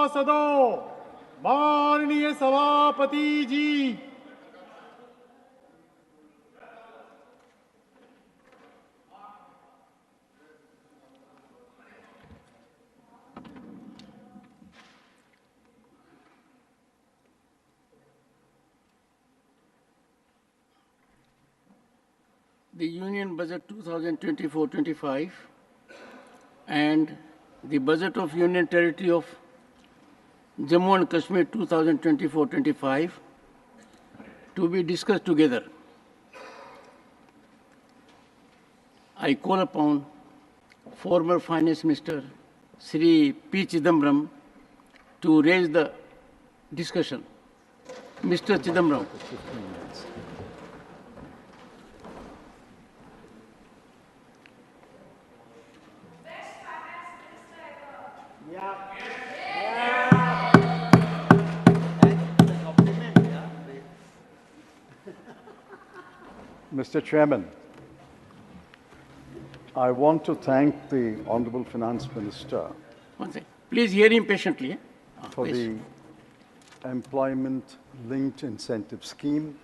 सभासदों, माननीय सभापति जी, the Union Budget 2024-25 and the Budget of Union Territory of Jammu and Kashmir 2024-25 to be discussed together. I call upon former Finance Minister Sri P. Chidambaram to raise the discussion. Mr. Chidambaram. Mr. Chairman, I want to thank the Honorable Finance Minister One second. Please hear him patiently. for the employment-linked incentive scheme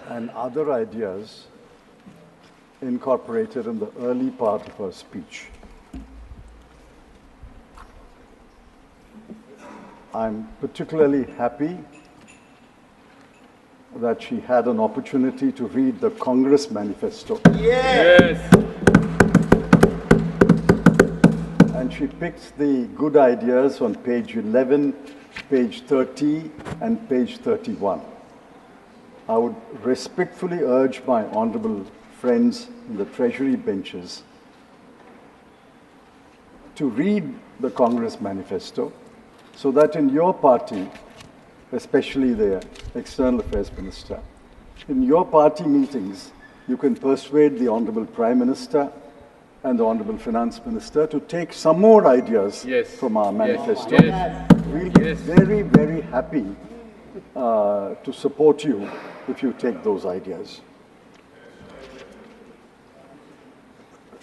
and other ideas incorporated in the early part of her speech. I'm particularly happy that she had an opportunity to read the Congress manifesto. yes. And she picked the good ideas on page 11, page 30, and page 31. I would respectfully urge my honorable friends in the Treasury benches to read the Congress manifesto so that in your party, especially the External Affairs Minister, in your party meetings, you can persuade the Honorable Prime Minister and the Honorable Finance Minister to take some more ideas from our manifesto. We'll be very, very happy to support you if you take those ideas.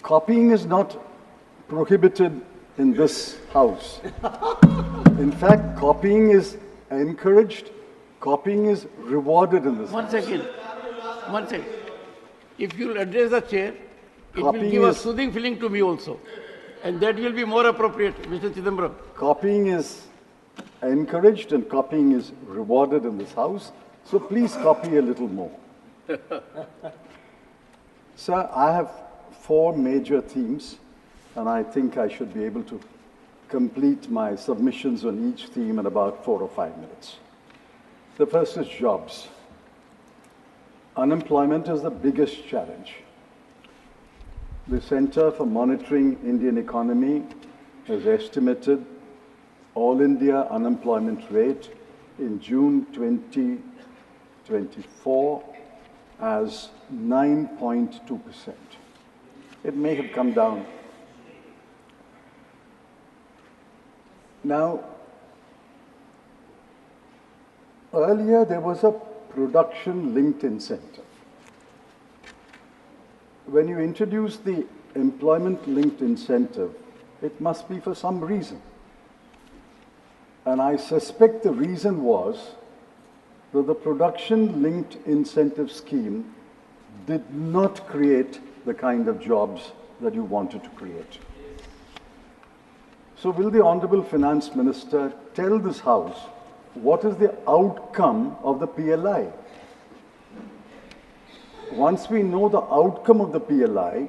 Copying is not prohibited in this House. In fact, copying is encouraged, copying is rewarded in this House. One second. If you'll address the chair, it Copying will give a is- soothing feeling to me also. And that will be more appropriate, Mr. Chidambaram. Copying is encouraged and copying is rewarded in this House, so please copy a little more. Sir, I have 4 major themes, and I think I should be able to complete my submissions on each theme in about 4 or 5 minutes. The first is jobs. Unemployment is the biggest challenge. The Center for Monitoring Indian Economy has estimated all India unemployment rate in June 2024 as 9.2%. It may have come down. Now, earlier there was a production-linked incentive. When you introduce the employment-linked incentive, it must be for some reason. And I suspect the reason was that the production-linked incentive scheme did not create the kind of jobs that you wanted to create. So will the Honorable Finance Minister tell this House what is the outcome of the PLI? Once we know the outcome of the PLI,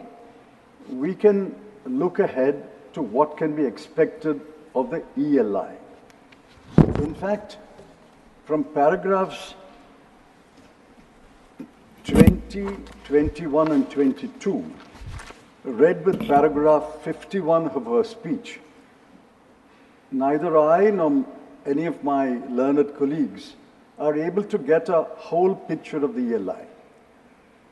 we can look ahead to what can be expected of the ELI. In fact, from paragraphs 20, 21, and 22, read with paragraph 51 of her speech, neither I nor any of my learned colleagues are able to get a whole picture of the ELI.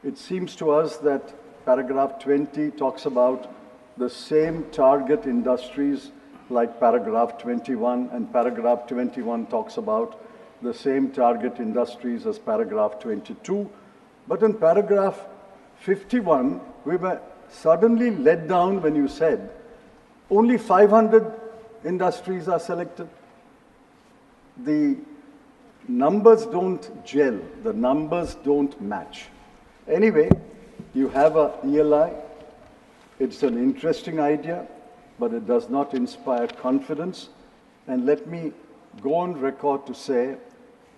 It seems to us that paragraph 20 talks about the same target industries like paragraph 21, and paragraph 21 talks about the same target industries as paragraph 22. But in paragraph 51, we were suddenly let down when you said Only 500 industries are selected. The numbers don't gel, the numbers don't match. Anyway, you have a ELI. It's an interesting idea, but it does not inspire confidence. And let me go on record to say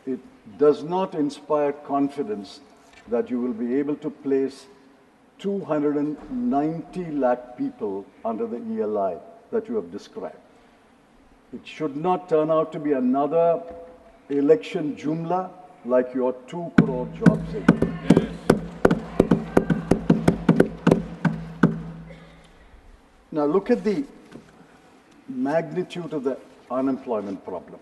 it does not inspire confidence that you will be able to place 290 lakh people under the ELI that you have described. It should not turn out to be another election Jumla like your 2 crore jobs. Now look at the magnitude of the unemployment problem.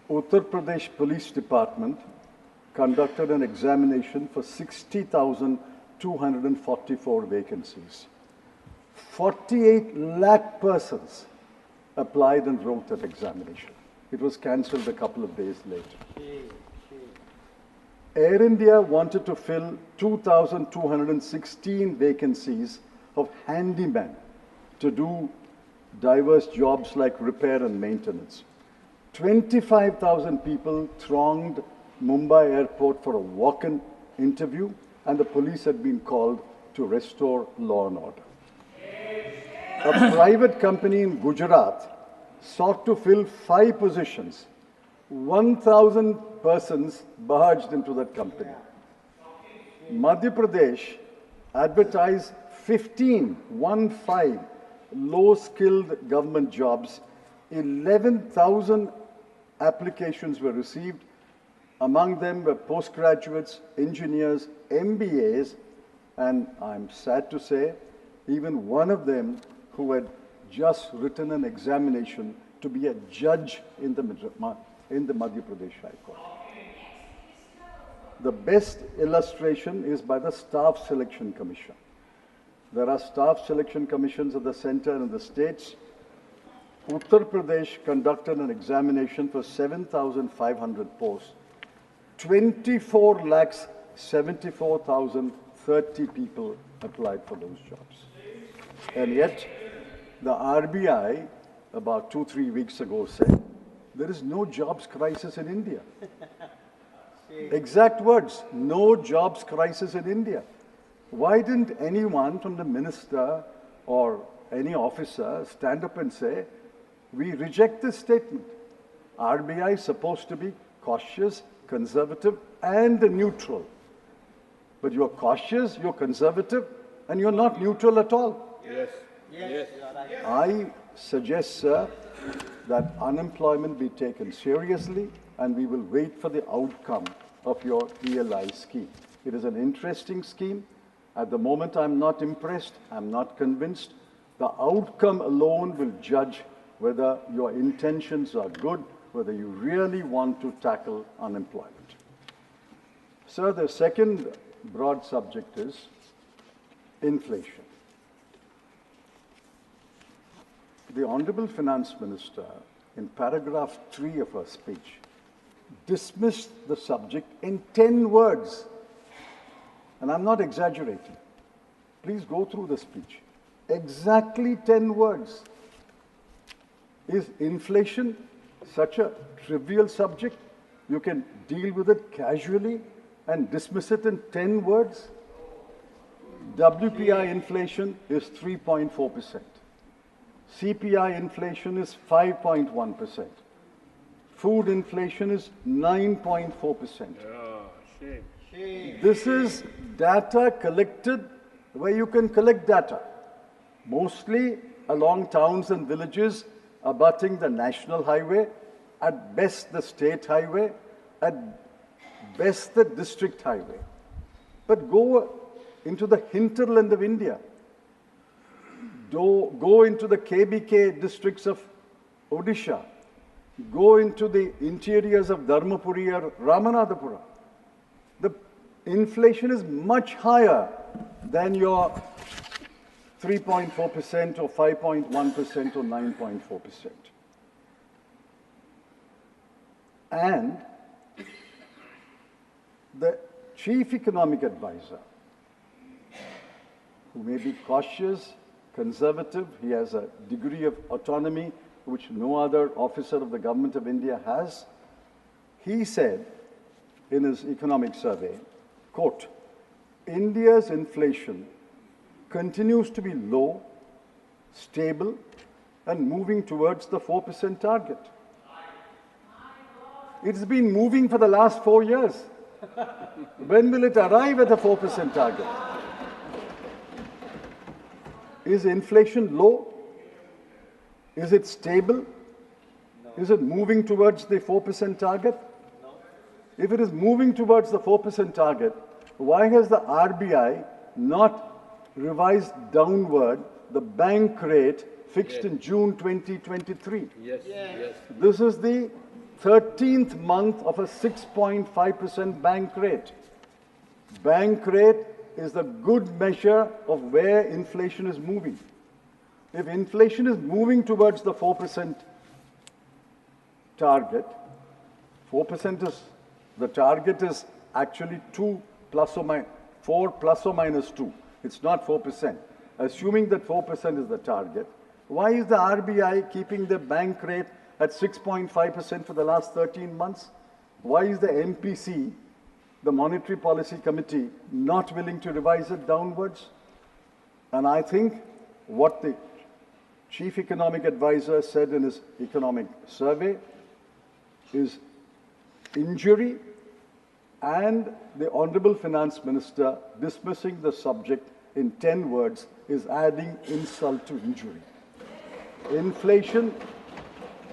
Uttar Pradesh Police Department conducted an examination for 60,244 vacancies. 48 lakh persons applied and wrote that examination. It was cancelled a couple of days later. Air India wanted to fill 2,216 vacancies of handymen to do diverse jobs like repair and maintenance. 25,000 people thronged Mumbai airport for a walk-in interview, and the police had been called to restore law and order. A private company in Gujarat sought to fill 5 positions. 1,000 persons barged into that company. Madhya Pradesh advertised 15 low-skilled government jobs. 11,000 applications were received. Among them were postgraduates, engineers, MBAs, and I'm sad to say, even one of them who had just written an examination to be a judge in the Madhya Pradesh High Court. The best illustration is by the Staff Selection Commission. There are staff selection commissions at the center and the states. Uttar Pradesh conducted an examination for 7,500 posts. 24,74,030 people applied for those jobs. And yet, the RBI, about 2-3 weeks ago, said, there is no jobs crisis in India. Exact words, no jobs crisis in India. Why didn't anyone from the minister or any officer stand up and say, we reject this statement. RBI is supposed to be cautious, conservative, and neutral. But you're cautious, you're conservative, and you're not neutral at all. Yes. Yes. I suggest, sir, that unemployment be taken seriously, and we will wait for the outcome of your ELI scheme. It is an interesting scheme. At the moment, I'm not impressed. I'm not convinced. The outcome alone will judge whether your intentions are good, whether you really want to tackle unemployment. Sir, the second broad subject is inflation. The Honorable Finance Minister, in paragraph 3 of her speech, dismissed the subject in 10 words. And I'm not exaggerating. Please go through the speech. Exactly 10 words. Is inflation such a trivial subject? You can deal with it casually and dismiss it in 10 words? WPI inflation is 3.4%. CPI inflation is 5.1%. Food inflation is 9.4%. Shame. This is data collected where you can collect data, mostly along towns and villages abutting the national highway, at best the state highway, at best the district highway. But go into the hinterland of India. Go into the KBK districts of Odisha. Go into the interiors of Dharmapuri or Ramanatapura. The inflation is much higher than your 3.4% or 5.1% or 9.4%. And the chief economic advisor, who may be cautious, conservative. He has a degree of autonomy which no other officer of the government of India has. He said in his economic survey, quote, India's inflation continues to be low, stable, and moving towards the 4% target. It's been moving for the last 4 years. When will it arrive at the 4% target? Is inflation low? Is it stable? No. Is it moving towards the 4% target? No. If it is moving towards the 4% target, why has the RBI not revised downward the bank rate fixed in June 2023? Yes. Yes. This is the 13th month of a 6.5% bank rate. Bank rate is the good measure of where inflation is moving. If inflation is moving towards the 4% target, 4% is, the target is actually 4 plus or minus 2. It's not 4%. Assuming that 4% is the target, why is the RBI keeping the bank rate at 6.5% for the last 13 months? Why is the MPC, the Monetary Policy Committee, not willing to revise it downwards? And I think what the Chief Economic Advisor said in his economic survey is injury, and the Honorable Finance Minister dismissing the subject in 10 words is adding insult to injury. Inflation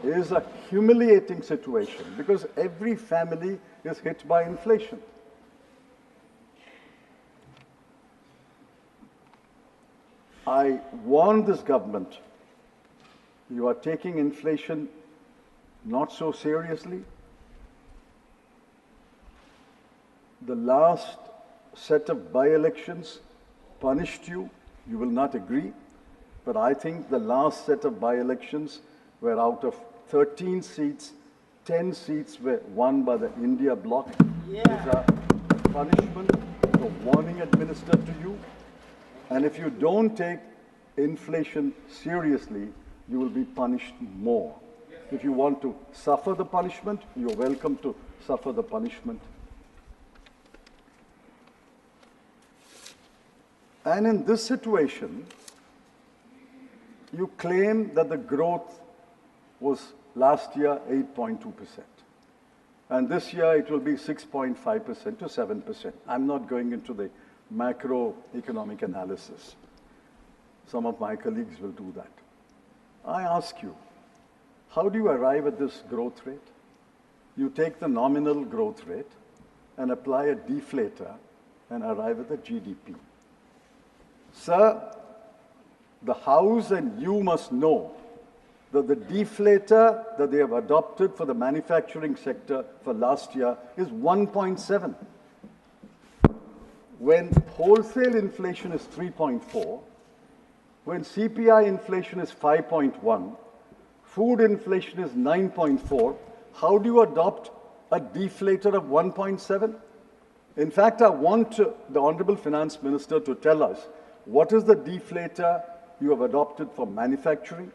is a humiliating situation because every family is hit by inflation. I warn this government, you are taking inflation not so seriously. The last set of by-elections punished you. You will not agree. But I think the last set of by-elections were out of 13 seats, 10 seats were won by the India bloc. Yeah. It is a punishment, a warning administered to you. And if you don't take inflation seriously, you will be punished more. If you want to suffer the punishment, you're welcome to suffer the punishment. And in this situation, you claim that the growth was last year 8.2%. And this year it will be 6.5% to 7%. I'm not going into the macroeconomic analysis. Some of my colleagues will do that. I ask you, how do you arrive at this growth rate? You take the nominal growth rate and apply a deflator and arrive at the GDP. Sir, the House and you must know that the deflator that they have adopted for the manufacturing sector for last year is 1.7. When wholesale inflation is 3.4, when CPI inflation is 5.1, food inflation is 9.4, how do you adopt a deflator of 1.7? In fact, I want the Honorable Finance Minister to tell us what is the deflator you have adopted for manufacturing,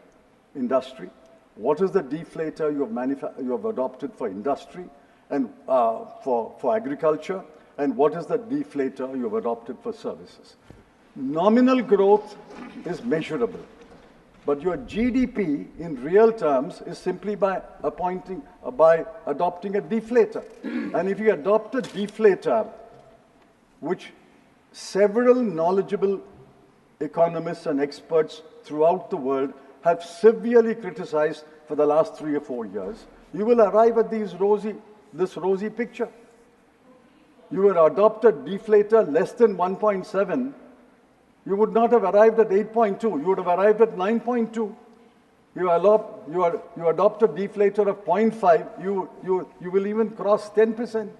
industry? What is the deflator you have adopted for industry and for agriculture? And what is the deflator you have adopted for services? Nominal growth is measurable, but your GDP in real terms is simply by adopting a deflator. And if you adopt a deflator, which several knowledgeable economists and experts throughout the world have severely criticized for the last 3 or 4 years, you will arrive at this rosy picture. You would adopt a deflator less than 1.7, you would not have arrived at 8.2, you would have arrived at 9.2. You adopt a deflator of 0.5, you will even cross 10%.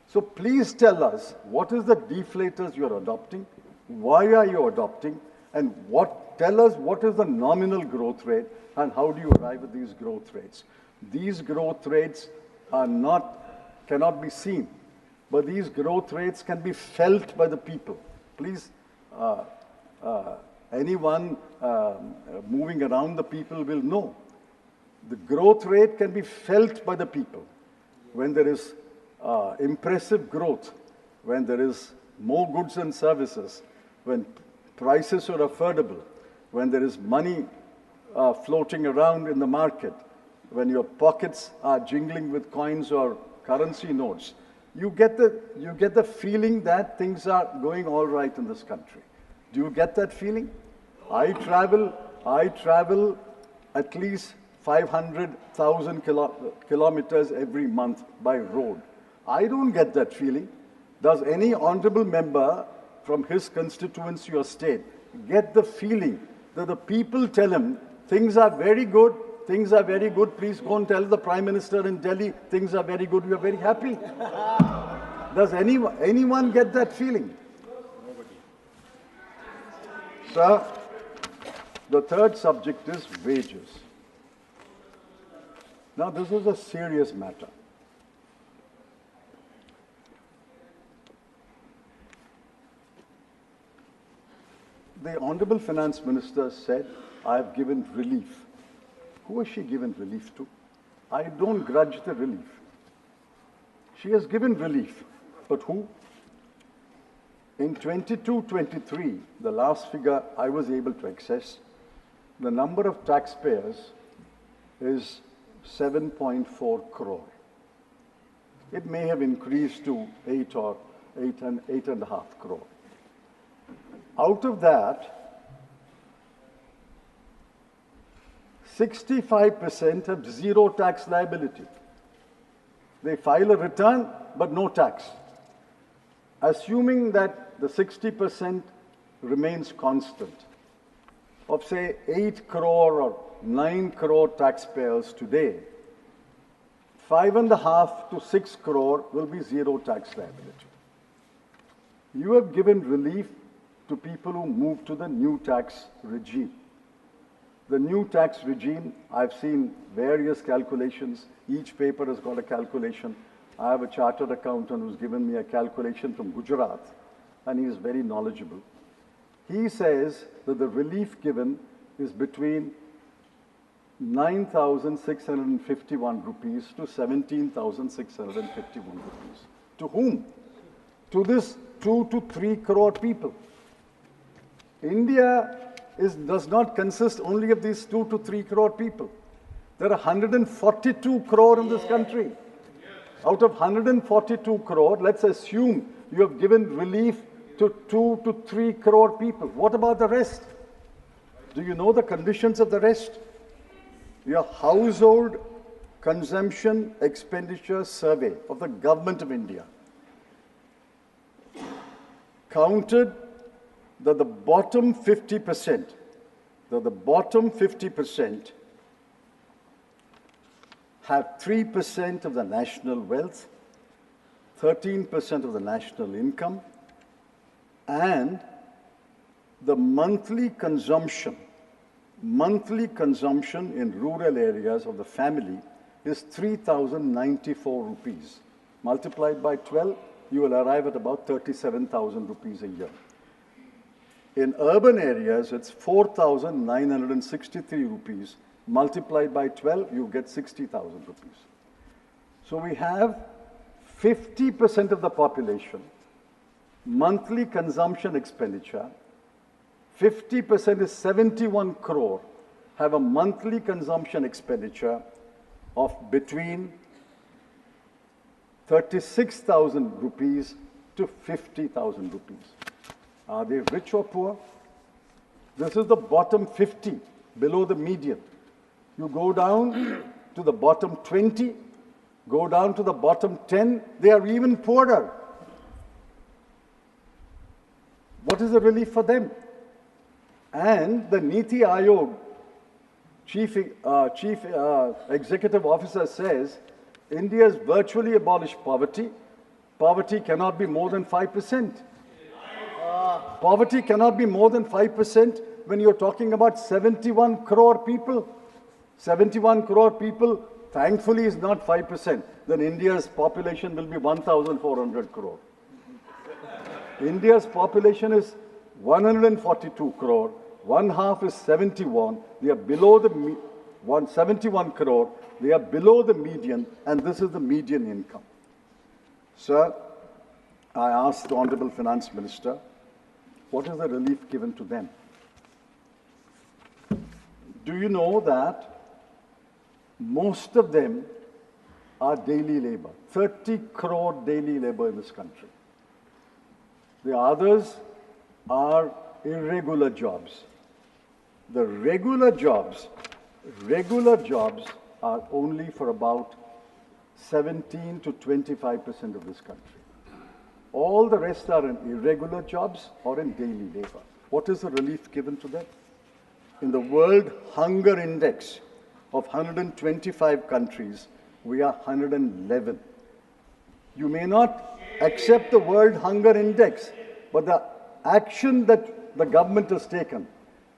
So please tell us, what is the deflators you are adopting? Why are you adopting? And tell us what is the nominal growth rate and how do you arrive at these growth rates? These growth rates cannot be seen, but these growth rates can be felt by the people. Please, anyone moving around the people will know. The growth rate can be felt by the people. When there is impressive growth, when there is more goods and services, when prices are affordable, when there is money floating around in the market, when your pockets are jingling with coins or currency notes, you get the feeling that things are going all right in this country. Do you get that feeling? I travel at least 500,000 kilometers every month by road. I don't get that feeling. Does any honorable member from his constituency or state get the feeling that the people tell him things are very good, things are very good, please go and tell the Prime Minister in Delhi things are very good, we are very happy? Does anyone get that feeling? Sir, the third subject is wages. Now, this is a serious matter. The Honorable Finance Minister said, I have given relief. Who has she given relief to? I don't grudge the relief. She has given relief. But who? In 22-23, the last figure I was able to access, the number of taxpayers is 7.4 crore. It may have increased to 8.5 crore. Out of that, 65% have zero tax liability. They file a return, but no tax. Assuming that the 60% remains constant, of say 8 crore or 9 crore taxpayers today, 5.5 to 6 crore will be zero tax liability. You have given relief to people who move to the new tax regime. The new tax regime, I've seen various calculations. Each paper has got a calculation. I have a chartered accountant who's given me a calculation from Gujarat, and he is very knowledgeable. He says that the relief given is between 9,651 rupees to 17,651 rupees. To whom? To this 2 to 3 crore people. India does not consist only of these 2 to 3 crore people. There are 142 crore in this country. Out of 142 crore, let's assume you have given relief to 2 to 3 crore people. What about the rest? Do you know the conditions of the rest? Your household consumption expenditure survey of the government of India counted that the bottom 50%, have 3% of the national wealth, 13% of the national income, and the monthly consumption in rural areas of the family is 3,094 rupees. Multiplied by 12, you will arrive at about 37,000 rupees a year. In urban areas, it's 4,963 rupees. Multiplied by 12, you get 60,000 rupees. So we have 50% of the population, monthly consumption expenditure, 50% is 71 crore, have a monthly consumption expenditure of between 36,000 rupees to 50,000 rupees. Are they rich or poor? This is the bottom 50, below the median. You go down to the bottom 20, go down to the bottom 10, they are even poorer. What is the relief for them? And the Niti Aayog chief executive officer says, India has virtually abolished poverty. Poverty cannot be more than 5%. Poverty cannot be more than 5% when you're talking about 71 crore people. 71 crore people, thankfully, is not 5%. Then India's population will be 1,400 crore. India's population is 142 crore. one half is 71. They are below the 171 crore. They are below the median, and this is the median income. Sir, I asked the Honorable Finance Minister, what is the relief given to them? Do you know that most of them are daily labor? 30 crore daily labor in this country. The others are irregular jobs. The regular jobs are only for about 17 to 25% of this country. All the rest are in irregular jobs or in daily labor. What is the relief given to them? In the World Hunger Index of 125 countries, we are 111. You may not accept the World Hunger Index, but the action that the government has taken,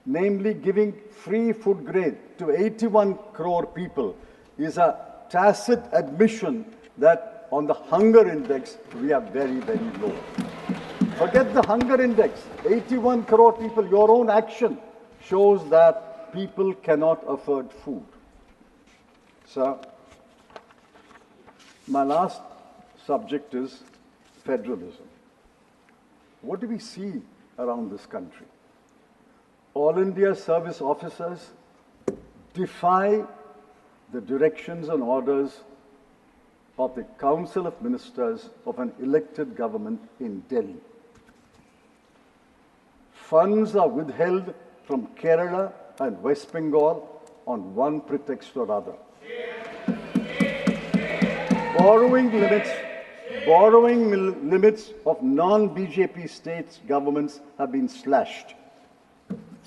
namely giving free food grain to 81 crore people, is a tacit admission that on the hunger index, we are very, very low. Forget the hunger index. 81 crore people, your own action shows that people cannot afford food. So, my last subject is federalism. What do we see around this country? All India service officers defy the directions and orders of the Council of Ministers of an elected government in Delhi. Funds are withheld from Kerala and West Bengal on one pretext or other. Borrowing limits of non-BJP states governments have been slashed.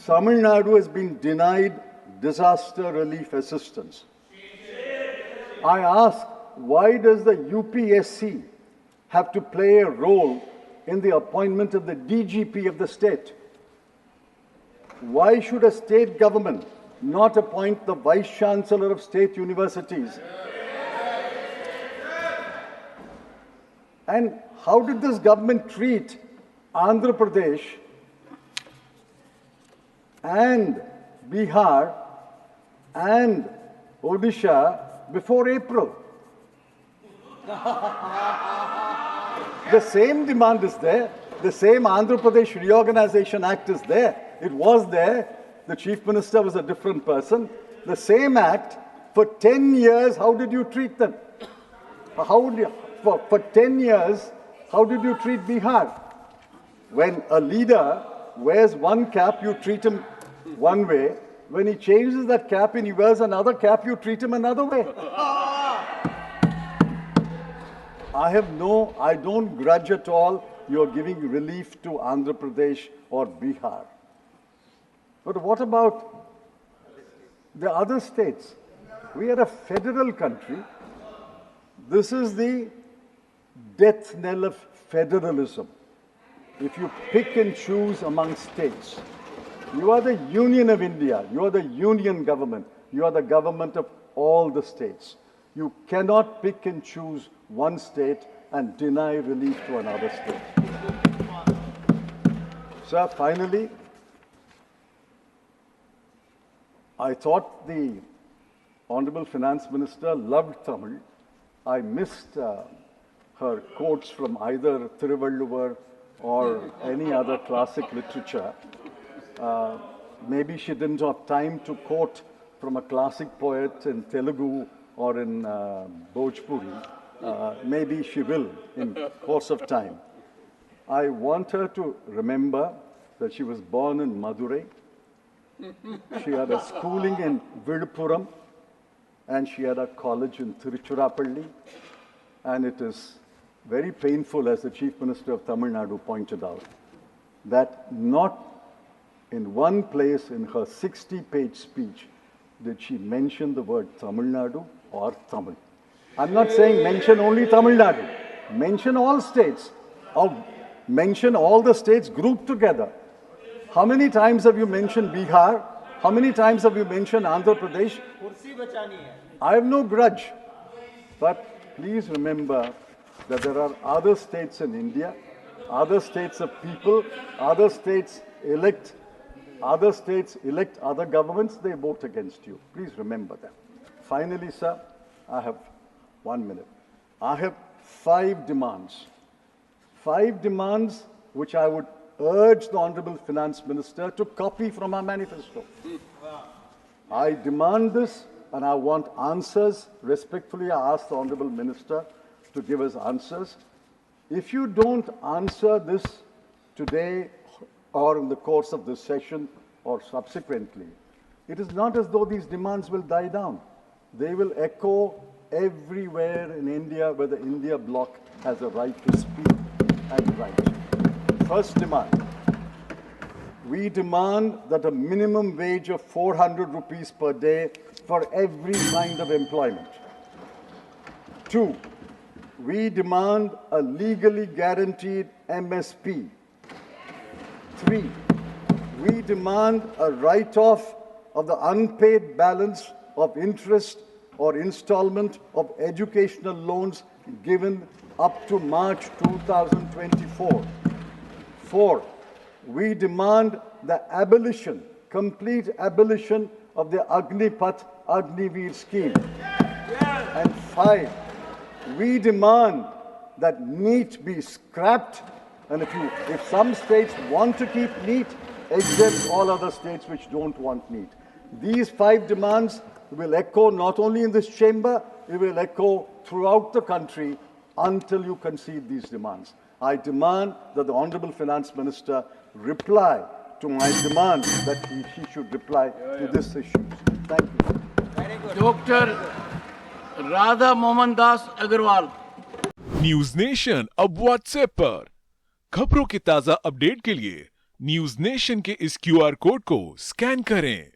Tamil Nadu has been denied disaster relief assistance. I ask, why does the UPSC have to play a role in the appointment of the DGP of the state? Why should a state government not appoint the Vice Chancellor of state universities? And how did this government treat Andhra Pradesh and Bihar and Odisha before April? The same demand is there. The same Andhra Pradesh Reorganization Act is there. It was there. The Chief Minister was a different person. The same act. For 10 years, how did you treat them? For 10 years, how did you treat Bihar? When a leader wears one cap, you treat him one way. When he changes that cap and he wears another cap, you treat him another way. I don't grudge at all you're giving relief to Andhra Pradesh or Bihar. But what about the other states? We are a federal country. This is the death knell of federalism. If you pick and choose among states, you are the Union of India. You are the union government. You are the government of all the states. You cannot pick and choose one state and deny relief to another state. Sir, finally, I thought the Honorable Finance Minister loved Tamil. I missed her quotes from either Thiruvalluvar or any other classic literature. Maybe she didn't have time to quote from a classic poet in Telugu or in Bhojpuri. Maybe she will in course of time. I want her to remember that she was born in Madurai. She had a schooling in Viluppuram, and she had a college in Tiruchirappalli. And it is very painful, as the Chief Minister of Tamil Nadu pointed out, that not in one place in her 60-page speech did she mention the word Tamil Nadu or Tamil. I'm not saying mention only Tamil Nadu. Mention all states, or mention all the states grouped together. How many times have you mentioned Bihar? How many times have you mentioned Andhra Pradesh? I have no grudge. But please remember that there are other states in India, other states of people, other states elect Other states elect other governments, they vote against you. Please remember that. Finally, sir, I have 1 minute. I have 5 demands. 5 demands which I would urge the Honorable Finance Minister to copy from our manifesto. I demand this and I want answers. Respectfully, I ask the Honorable Minister to give us answers. If you don't answer this today or in the course of this session or subsequently, it is not as though these demands will die down. They will echo everywhere in India where the India bloc has a right to speak and write. First demand, we demand that a minimum wage of 400 rupees per day for every kind of employment. 2, we demand a legally guaranteed MSP. 3, we demand a write-off of the unpaid balance of interest or installment of educational loans given up to March 2024. 4, we demand the abolition, complete abolition of the Agnipath Agniveer scheme. And 5, we demand that NEET be scrapped, and if some states want to keep NEET, exempt all other states which don't want NEET. These 5 demands will echo not only in this chamber, it will echo throughout the country until you concede these demands. I demand that the Honorable Finance Minister reply to my demand that he should reply to this issue. Thank you. Dr. Radha Mohan Das Agarwal. News nation अब WhatsApp पर खबरों के ताजा update के लिए news nation के इस QR code को स्कैन करें।